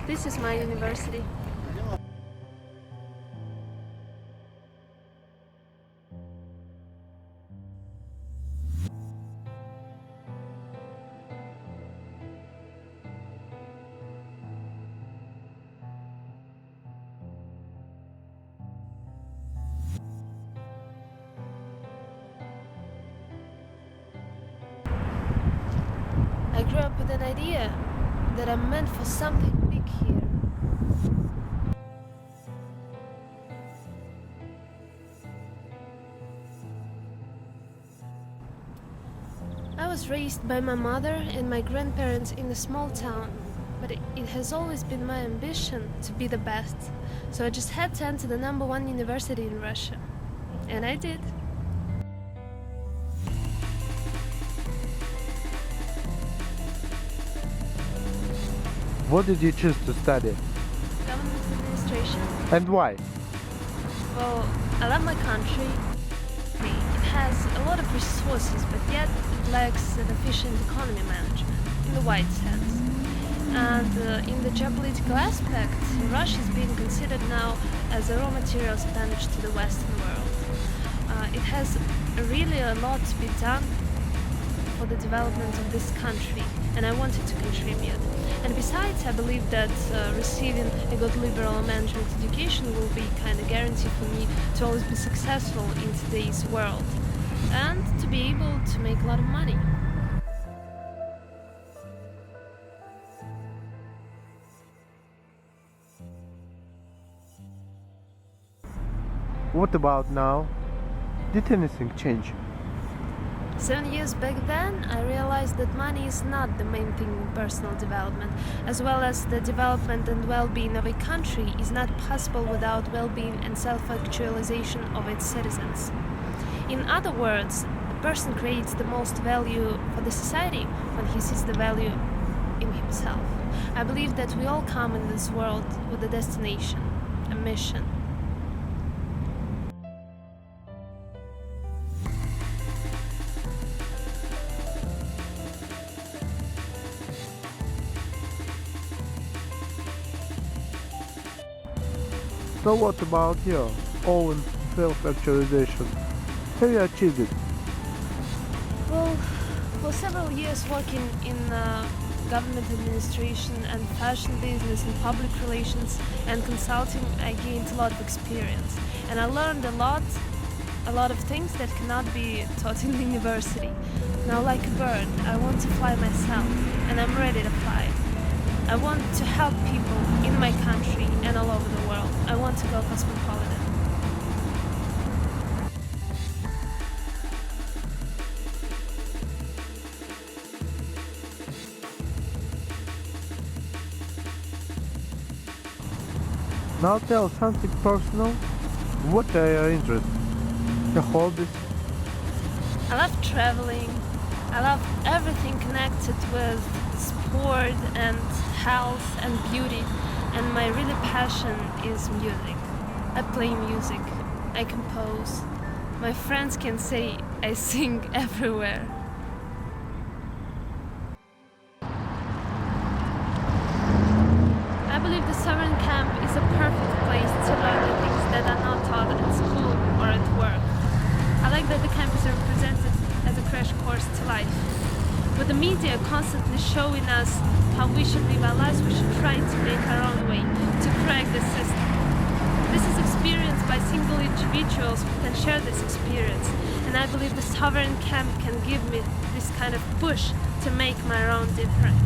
This is my university. I grew up with an idea that I'm meant for something big here. I was raised by my mother and my grandparents in a small town, but it has always been my ambition to be the best, so I just had to enter the #1 university in Russia. And I did. What did you choose to study? Government administration. And why? Well, I love my country. It has a lot of resources, but yet it lacks an efficient economy management, in the wide sense. And in the geopolitical aspect, Russia is being considered now as a raw materials advantage to the Western world. It has really a lot to be done for the development of this country, and I wanted to contribute. And besides, I believe that receiving a good liberal management education will be kind of guarantee for me to always be successful in today's world and to be able to make a lot of money. What about now? Did anything change? 7 years back then, I realized that money is not the main thing in personal development, as well as the development and well-being of a country is not possible without well-being and self-actualization of its citizens. In other words, a person creates the most value for the society when he sees the value in himself. I believe that we all come in this world with a destination, a mission. So what about your own self-actualization? Have you achieved it? Well, for several years working in government administration and fashion business and public relations and consulting, I gained a lot of experience. And I learned a lot of things that cannot be taught in university. Now, like a bird, I want to fly myself, and I'm ready to fly. I want to help people in my country and all over the world. I want to go cosmopolitan. Now tell something personal. What are your interests? Your hobbies? I love traveling. I love everything connected with sport and health and beauty. And my really passion is music. I play music. I compose. My friends can say I sing everywhere. I believe the summer camp is a perfect place to learn the things that are not taught at school or at work. I like that the camp is represented as a crash course to life. With the media constantly showing us how we should live our lives, we should try to make our own way, to crack the system. This is experienced by single individuals who can share this experience, and I believe the sovereign camp can give me this kind of push to make my own difference.